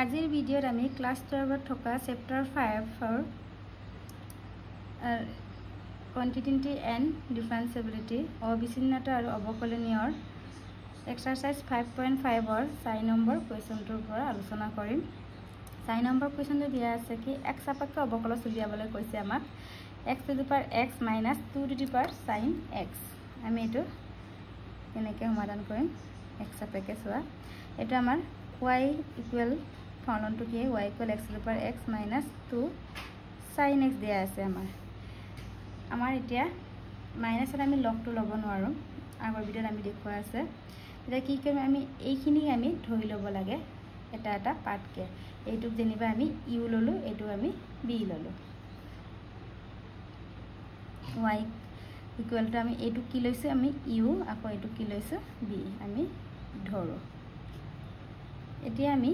আজিৰ ভিডিঅ'ত আমি ক্লাছ 12 থকা চেপ্টাৰ 5 কন্টিনিউটি এণ্ড ডিফাৰেন্সিবিলিটি অবিচ্ছিন্নতা আৰু অৱকলনীয়ৰ এক্সাৰসাইজ 5.5 4 নম্বৰ কুৱেশ্যনটোৰ পৰা আলোচনা কৰিম। 4 নম্বৰ কুৱেশ্যনটো দিয়া আছে কি x সাপেক্ষে অৱকলন উলিয়াবলৈ কৈছে আমাক x to the power x minus 2 to the power sin x। আমি এটো কেনেকৈ সমাধান কৰিম x সাপেক্ষে চোৱা এটা আমাৰ y ইকুৱেল ফৰ্মুলাটো কি y equal x to the power x minus 2 sin x দিয়া আছে আমাৰ এতিয়া মাইনাছত আমি লগটো ল'ব নোৱাৰো আগৰ ভিডিঅ'ত আমি দেখুৱা আছে এটা কি কৰিম আমি এইখিনি আমি ধৰি ল'ব লাগে এটা এটা পাৰ্টকে এইটুক যেনিবা আমি u ললো এইটো আমি b ললো y ইকুৱেল টু আমি এইটো কি লৈছো আমি u আকৌ এইটো কি লৈছো b আমি ধৰো এতিয়া আমি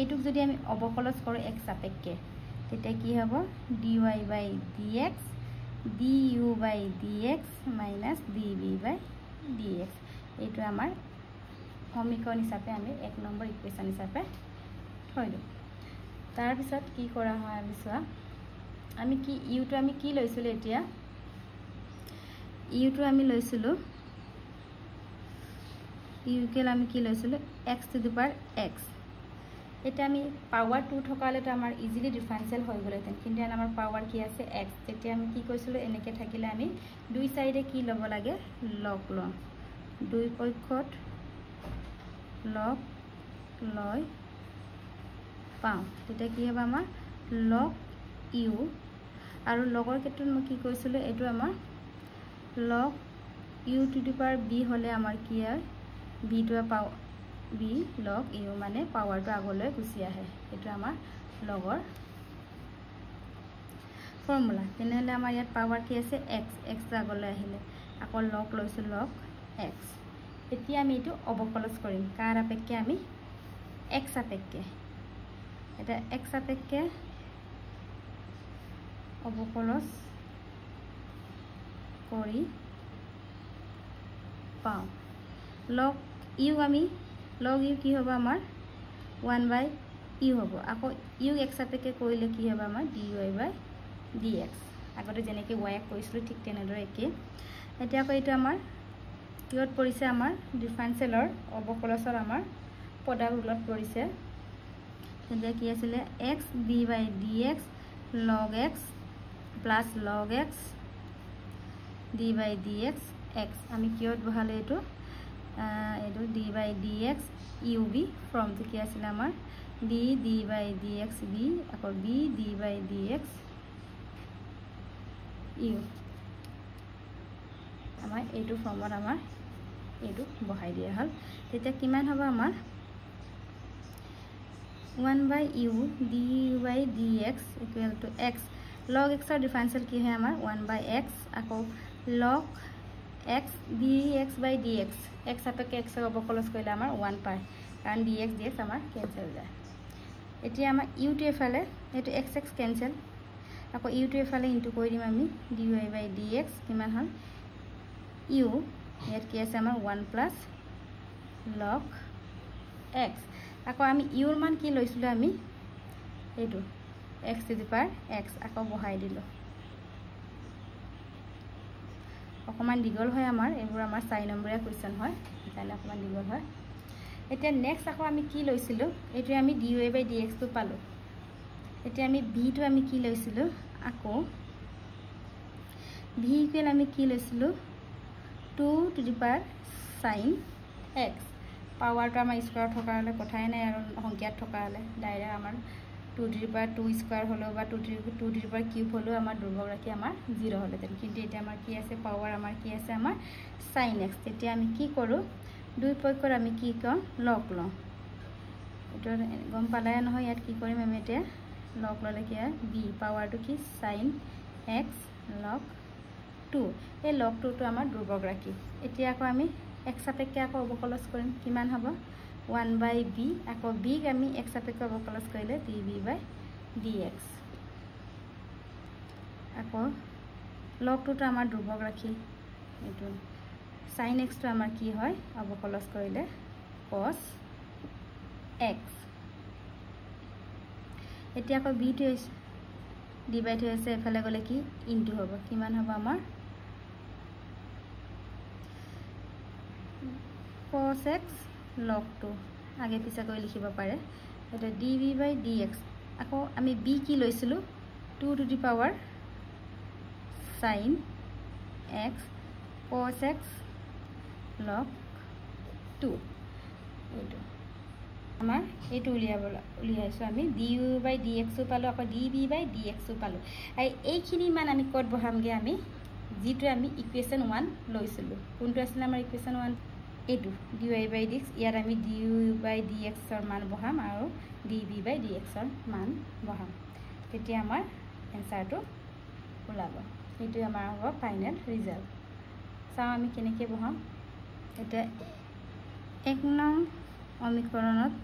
এইটুক যদি আমি অৱকলন কৰো x সাপেক্ষে তেতিয়া কি হ'ব dy by dx du by dx minus dv by dx এইটো আমাৰ সমীকৰণ হিচাপে আমি 1 নম্বৰ ইকুৱেশ্যন হিচাপে থৈলো তাৰ পিছত কি কৰা হয় আমি চোৱা আমি কি u টো আমি কি লৈছিল এতিয়া u টো আমি লৈছিল u কেল আমি কি লৈছিল x to the power x এটা আমি পাৱাৰ 2 থকালে তো আমাৰ ইজিলি ডিফাৰেন্সিয়েল হৈ গলেতেন কিন্তু আমাৰ পাৱাৰ কি আছে x তেতিয়া আমি কি কৈছিল এনেকে থাকিলে আমি দুই সাইডে কি লব লাগে লগ লম দুই পক্ষত লগ লয় পাও তেতিয়া কি হ'ব আমাৰ লগ u আৰু লগৰ ক্ষেত্ৰত মই কি কৈছিল এটো আমাৰ log u to the power b হলে আমাৰ কি হয় b to পাও b log u মানে পাৱাৰটো আগলৈ গুছি আহে এটো আমাৰ লগৰ ফৰ্মুলা তেনেহলে আমাৰ ইয়াত পাৱাৰ কি আছে x x আগলৈ আহিলে আকৌ log লৈছো log x এতিয়া আমি এটো অৱকলন কৰিম কাৰ আপেক্ষে আমি x আপেক্ষে এটা x আপেক্ষে অৱকলন কৰি পাও log u আমি log u কি হ'ব আমাৰ 1 by u হ'ব আকৌ u x আপেক্ষে কৰিলে কি হ'ব আমাৰ dy by dx আগতে যেনেকৈ y কৈছিল ঠিক তেনেদৰে একে এতিয়া আকৌ এইটো আমাৰ কিহত পৰিছে আমাৰ ডিফাৰেন্সিয়েলৰ অৱকলনৰ আমাৰ পদাৱলীত পৰিছে তেতিয়া কি আছিল x d by dx log x plus log x d by dx x আমি কিহত বহালে এটো d by dx ub from to কি আছিল আমাৰ d by dx b আকৌ b d by dx u আমাৰ এইটো ফৰ্মত আমাৰ এইটো বহাই দিয়া হল তেতিয়া কিমান হ'ব আমাৰ 1 by u d by dx equal to x log x ৰ ডিফাৰেন্সিয়েল কি হয় আমাৰ 1 by x আকৌ log x dx by dx x আপেক্ষে x ৰ অৱকলন কৰিলে আমাৰ 1 পায় কাৰণ dx dx আমাৰ কেনসেল যায় এতিয়া আমাৰ u টো এফালে এটো x x কেনসেল আকৌ u টো এফালে ইনটু কৰি দিম আমি dy by dx কিমান হল u ইয়াত কি আছে আমাৰ 1 plus log x আকৌ আমি u ৰ মান কি লৈছিলো আমি এইটো x to the power x আকৌ বহাই দিলো অকমান দীঘল হয় আমাৰ এবোৰ আমাৰ 4 নম্বৰীয়া কোৱেশ্চন হয় তাইলে অকমান দীঘল হয় এতিয়া নেক্সট আকৌ আমি কি লৈছিলো এটো আমি dy by dx টো পালো এতিয়া আমি b টো আমি কি লৈছিলো আকৌ v ইকুৱেল আমি কি লৈছিলো 2 to the power sin x পাৱাৰটো আমাৰ স্কয়াৰ থকালে কথাই নাই আৰু সংখ্যাত থকালে ডাইৰেক্ট আমাৰ 2 to the power 2 স্কয়াৰ হলো বা 2 to the power কিউব হলো আমাৰ দুৰ্বল ৰাখি আমাৰ 0 হলে তেন কিন্তু এটা আমাৰ কি আছে পাৱাৰ আমাৰ কি আছে আমাৰ sin x তেতিয়া আমি কি কৰো দুই পক্ষৰ আমি কি কম লগ লওঁ এটো গম পালাই নহয় ইয়াত কি কৰিম আমি এটা লগ ললে কি b পাৱাৰটো কি sin x log 2 এই log 2 টো আমাৰ দুৰ্বল ৰাখি এতিয়া আকৌ আমি x আপেক্ষে আকৌ অৱকলন কৰিম কিমান হ'ব 1 by b আকৌ b আমি x আপেক্ষে অৱকলন কৰিলে dv by dx আকৌ log 2 টো আমাৰ দুৰ্বল ৰাখি এটো sin x টো আমাৰ কি হয় অৱকলন কৰিলে cos x এতিয়া আকৌ বিটো ডিভাইড হৈ আছে এফালে গ'লে কি ইনটু হ'ব কিমান হ'ব আমাৰ cos x log 2 আগে পিছে কৰি লিখিব পাৰে এটা dv/dx আকৌ আমি b কি লৈছিলো 2 to the power sin x cos x log 2 এইটো আমাৰ এইটো উলিয়াইছো আমি du/dx পালো আকৌ dv/dx পালো আৰু এইখিনি মান আমি কত বহামগে আমি যেটো আমি ইকুৱেচন 1 লৈছিলো কোনটো আছিল আমাৰ ইকুৱেচন 1 এইটো dy/dx ইয়াৰ আমি du/dx ৰ মান বহাম আৰু dv/dx ৰ মান বহাম তেতিয়া আমাৰ এনসাৰটো ওলাব এইটো আমাৰ হ'ব ফাইনাল ৰিজাল্ট চাও আমি কেনেকৈ বহাম এটা 1 নং সমীকৰণত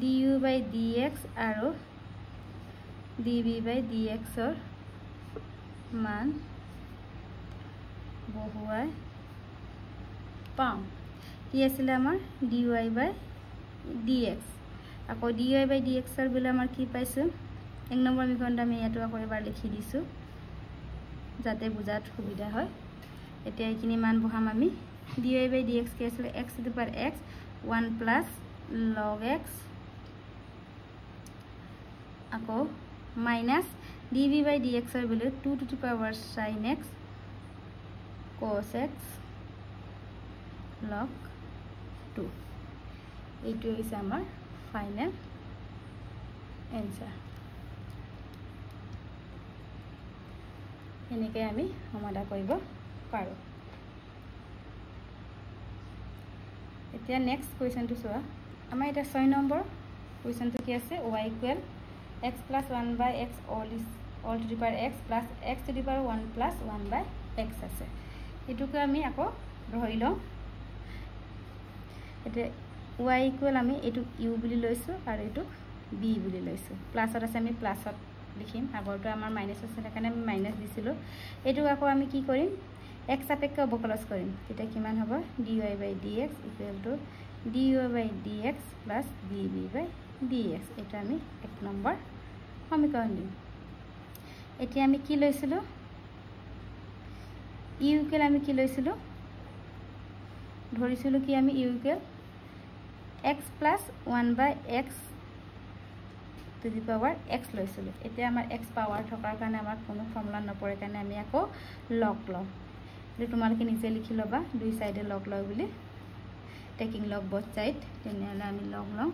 du/dx আৰু dv/dx ৰ মান বহুৱাই পাম কি আছিল আমাৰ dy/dx আকৌ dy/dx ৰ বিলে আমাৰ কি পাইছো 1 নম্বৰ সমীকৰণত আমি এটো আকৌ এবাৰ লিখি দিছো যাতে বুজাত সুবিধা হয় এতিয়া এইখিনি মান বহাম আমি dy/dx কি আছিল x to the power x 1 plus log x আকৌ minus dv/dx ৰ বিলে 2 to the power sin x cos x log 2 এইটো হৈছে আমাৰ ফাইনাল এনসাৰ এনেকৈ আমি সমাধান কৰিব পাৰো এতিয়া নেক্সট কোৱেশ্চনটো চোৱা আমাৰ এটা 6 নম্বৰ কোৱেশ্চনটো কি আছে y = x plus 1/x all to the power x plus x to the power 1 plus 1/x আছে এটুকু আমি আকৌ ধৰি লওঁ এতে y = আমি এটু u বুলি লৈছো আৰু এটু b বুলি লৈছো প্লাসত আছে আমি প্লাসত লিখিম আগৰটো আমাৰ মাইনাস আছে কাৰণে আমি মাইনাস দিছিলো এটু আকৌ আমি কি কৰিম x সাপেক্ষে অবকলন কৰিম তেতিয়া কিমান হ'ব dy/dx = du/dx plus dv/dx এটা আমি 1 নম্বৰ সমীকৰণ দিম এতিয়া আমি কি লৈছিলো u কে আমি কি লৈছিলো ধৰিছিলো কি আমি u K x plus 1/x to the power x লৈছিলো এতিয়া আমাৰ x পাৱাৰ থকাৰ কাৰণে আমাৰ কোনো ফৰ্মুলা নপৰে কাৰণে আমি আকৌ log লম যে তোমালোকে নিজে লিখি লবা দুই সাইডে log লয় বুলি টেকিং log both side তেনেহলে আমি log লম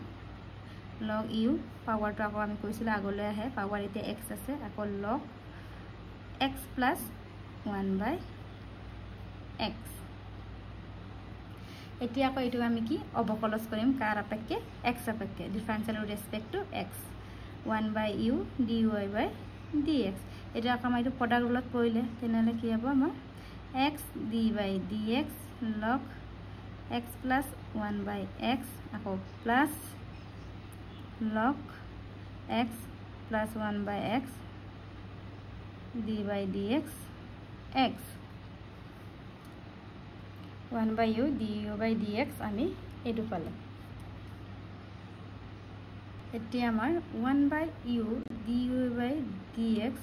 log u পাৱাৰটো আকৌ আমি কৈছিলো আগলৈ আহে পাৱাৰ এতিয়া x আছে আকৌ log x plus 1/x এতিয়া আকৌ এটো আমি কি অবকলন কৰিম কাৰ আপেক্ষে x আপেক্ষে differential with respect to x 1/u dy/dx এটা আকৌ আমি এটো প্ৰডাক্ট ৰুলত পৰিলে তেনেহলে কি হ'ব আমাৰ x dy/dx log x plus 1/x আকৌ plus log x plus 1/x dy/dx x 1/u du/dx আমি এটো পালে এতিয়া আমাৰ 1/u du/dx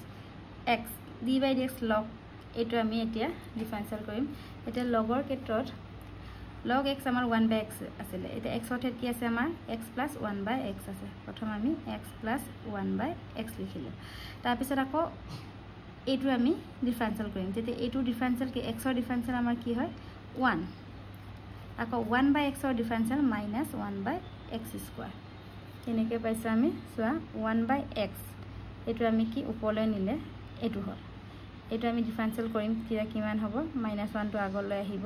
x d/dx log এটো আমি এতিয়া ডিফাৰেন্সিয়েল কৰিম এতিয়া লগৰ ক্ষেত্ৰত log x আমাৰ 1/x আছিল এটা x অত কি আছে আমাৰ x plus 1/x আছে প্ৰথম আমি x plus 1/x লিখিলো তাৰ পিছত আকৌ এটো আমি ডিফাৰেন্সিয়েল কৰিম তেতিয়া এটো ডিফাৰেন্সিয়েল কি x ৰ ডিফাৰেন্সিয়েল আমাৰ কি হয় 1 আকৌ 1/x ৰ ডিফাৰেন্সিয়েল -1/x² কেনেকৈ পাইছো আমি সোৱা 1/x এটো আমি কি ওপৰলৈ নিলে এটো হয় এটো আমি ডিফাৰেন্সিয়েল কৰিম কিয়া কিমান হ'ব -1 টো আগলৈ আহিব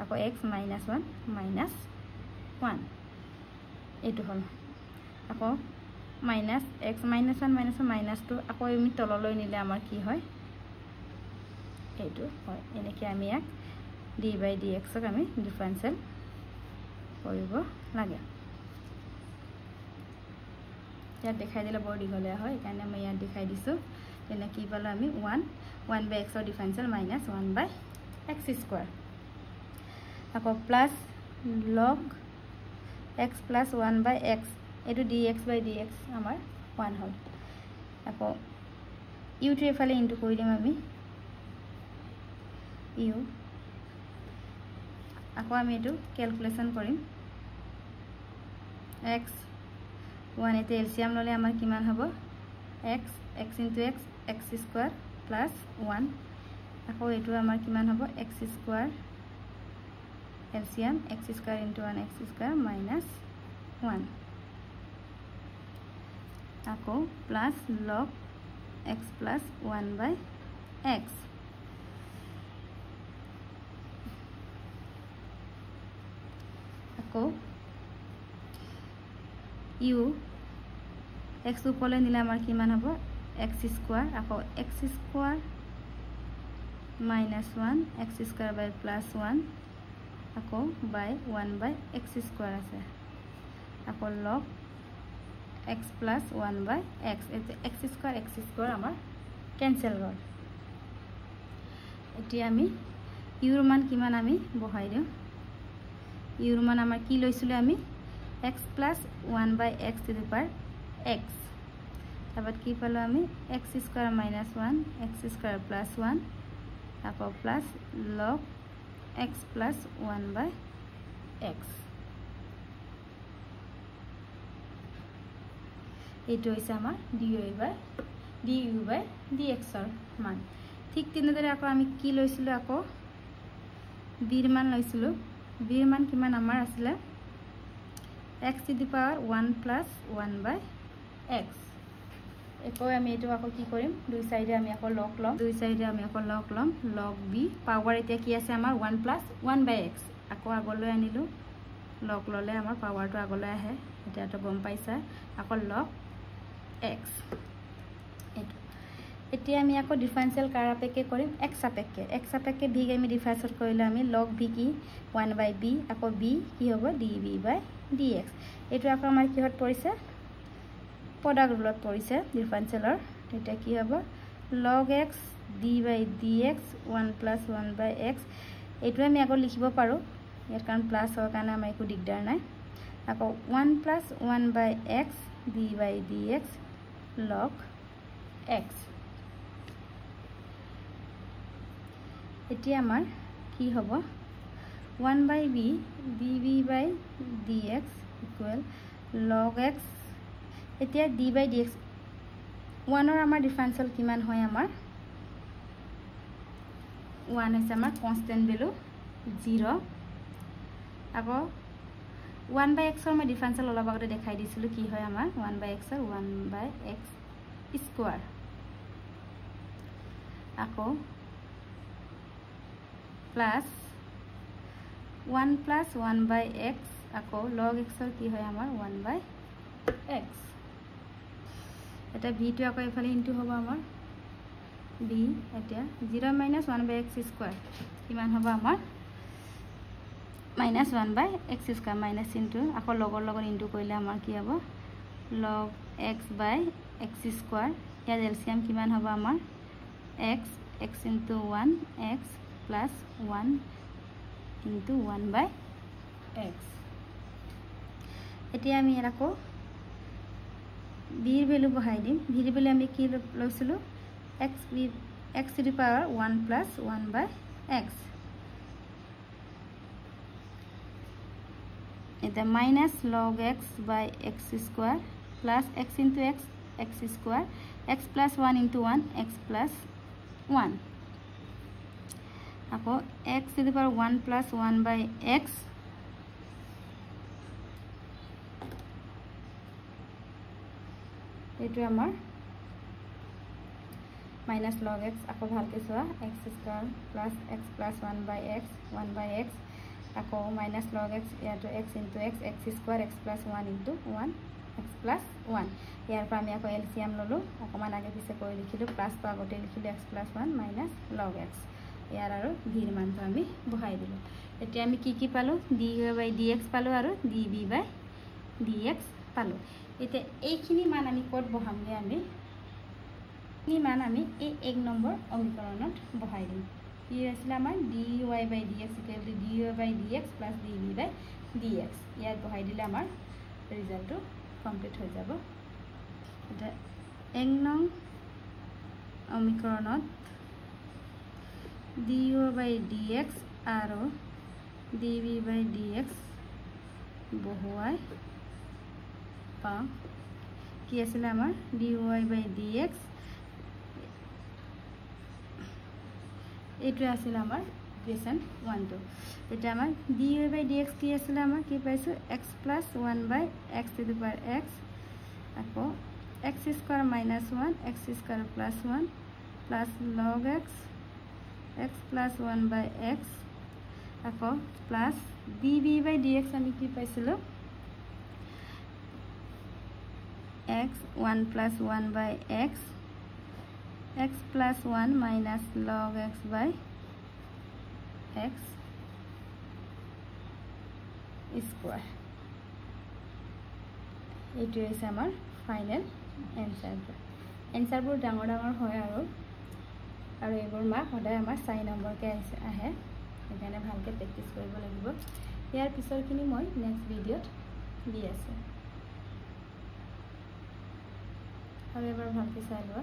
আকৌ x -1 -1 এটো হ'ল আকৌ -x -1 -2 আকৌ আমি তললৈ নিলে আমাৰ কি হয় এটো হয় এনেকৈ আমি এক d/dx ক আমি ডিফাৰেন্সিয়েল কৰিব লাগে ইয়াত দেখাই দিলে বৰ দীঘলীয়া হয় কাৰণে মই ইয়াত দেখাই দিছো তেনে কি পালো আমি 1/x ৰ ডিফাৰেন্সিয়েল -1/x² আকৌ plus log x plus 1/x এইটো dx by dx আমাৰ 1 হ'ল আকৌ u টো এফালে ইনটু কৰি দিম আমি u আকৌ আমি এইটো ক্যালকুলেশন কৰিম x 1 এতে এলসিয়াম ললে আমাৰ কিমান হ'ব x x into x x square plus 1 আকৌ এইটো আমাৰ কিমান হ'ব x square LCM x square into 1 x square minus 1 আকৌ plus log x plus 1 by x আকৌ u x উপলে নিলে আমাৰ কিমান হ'ব x square আকৌ x square minus 1 x square by plus 1 আকৌ by 1 by x square আছে আকৌ log x plus 1 by x x square আমাৰ cancel হ'ল এতিয়া আমি u ৰ মান কিমান আমি বহাই দিও u ৰ মান আমাৰ কি লৈছিল আমি x plus 1 by x to the power x তারপর কি পালো আমি x square minus 1 x square plus 1 আকৌ plus log x plus 1 by x এইটো হৈছে আমাৰ du by dx ৰ মান ঠিক তেনেদৰে আকৌ আমি কি লৈছিলো আকৌ b ৰ মান লৈছিলো b ৰ মান কিমান আমাৰ আছিল x to the power 1 plus 1 by x একো আমি এটো আকৌ কি কৰিম দুই সাইডে আমি আকৌ লগ লম দুই সাইডে আমি আকৌ লগ লম log b পাৱাৰ এতিয়া কি আছে আমাৰ 1 plus 1 by x আকৌ আগলৈ আনিলো লগ ললে আমাৰ পাৱাৰটো আগলৈ আহে এটা তো গম পাইছা আকৌ log x এতিয়া আমি আকৌ ডিফাৰেন্সিয়েল কাৰ আপেক্ষে কৰিম x আপেক্ষে v আমি ডিফাৰেন্সিয়েট কৰিলে আমি log v কি 1 by b আকৌ b কি হ'ব dv by dx এটো আকৌ আমাৰ কিহত পৰিছে product rule পৰিছে ডিফাৰেন্সিয়েলৰ এটা কি হ'ব log x d by dx 1 plus 1 by x এটো আমি আকৌ লিখিব পাৰো ইয়াৰ কাৰণ প্লাস হোৱাৰ কাৰণে আমাৰ একো দিগদাৰ নাই আকৌ 1 plus 1 by x d by dx log x এতিয়া আমাৰ কি হ'ব 1 by b dv by dx equal log x এতিয়া d by dx 1 ৰ আমাৰ ডিফাৰেন্সিয়েল কিমান হয় আমাৰ 1 হৈছে আমাৰ কনস্ট্যান্ট ভ্যালু 0 আকৌ 1 by x ৰ মই ডিফাৰেন্সিয়েল অলপ আগতে দেখাই দিছিলো কি হয় আমাৰ 1 by x ৰ 1 by x স্কয়াৰ আকৌ plus 1 plus 1 by x আকৌ log x ৰ কি হয় আমাৰ 1 by x এটা v টো আকৌ এফালে ইনটু হ'ব আমাৰ b এটা 0 minus 1 by x স্কয়াৰ কিমান হ'ব আমাৰ minus 1 by x square minus into আকৌ লগৰ ইনটু কৰিলে আমাৰ কি হ'ব log x by x square ইয়াৰ এলসিয়াম কিমান হ'ব আমাৰ x into 1 x plus 1 into 1 by x এতিয়া আমি আকৌ b ৰ ভ্যালু বহাই দিম v ৰ ভ্যালু আমি কি লৈছিলো x to the power 1 plus 1 by x এটা minus log x by x square plus x into x square x plus 1 into 1 x plus 1 আকৌ x to the power 1 plus 1 by x এটো আমাৰ minus log x আকৌ ভালকে চোৱা x square plus x plus 1 by x আকৌ minus log x ইয়াটো x into x square x plus 1 into 1 x plus 1 ইয়াৰ পৰা আমি আকৌ এলসিয়াম ললো অকমান আগে পিছে কৰি লিখিলো প্লাস তো আগতে লিখিলো x plus 1 minus log x ইয়াৰ আৰু v ৰ মানটো আমি বহাই দিলো এতিয়া আমি কি পালো dy by dx পালো আৰু dv by dx পালো এতিয়া এইখিনি মান আমি কোড বহামগে আমি এই মান আমি এই 1 নম্বৰ সমীকৰণত বহাই দিম কি আছিল আমাৰ dy by dx dy by dx plus dv by dx ইয়াত বহাই দিলে আমাৰ ৰিজাল্টটো কমপ্লিট হৈ যাব এটা 1 নং সমীকৰণত dy/dx আৰু dv/dx বহুৱাই পাম কি আছিল আমাৰ dy/dx এইটো আছিল আমাৰ ইকুৱেশ্যন 1 এটা আমাৰ dy/dx কি আছিল আমাৰ কি পাইছো x + 1/x to the power x আকৌ x² - 1 x² + 1 plus log x x plus 1/x আকৌ plus dv/dx আমি কি পাইছিলো x 1 plus 1/x x plus 1 minus log x by x square এইটো হৈছে আমাৰ ফাইনেল এনসাৰবোৰ ডাঙৰ হয় আৰু এইবোৰ মাৰ্ক সদায় আমাৰ 4 নম্বৰকে আহে সেইকাৰণে ভালকৈ প্ৰেক্টিছ কৰিব লাগিব ইয়াৰ পিছৰখিনি মই নেক্সট ভিডিঅ'ত দি আছো আৰু এবাৰ ভালকৈ চাই লোৱা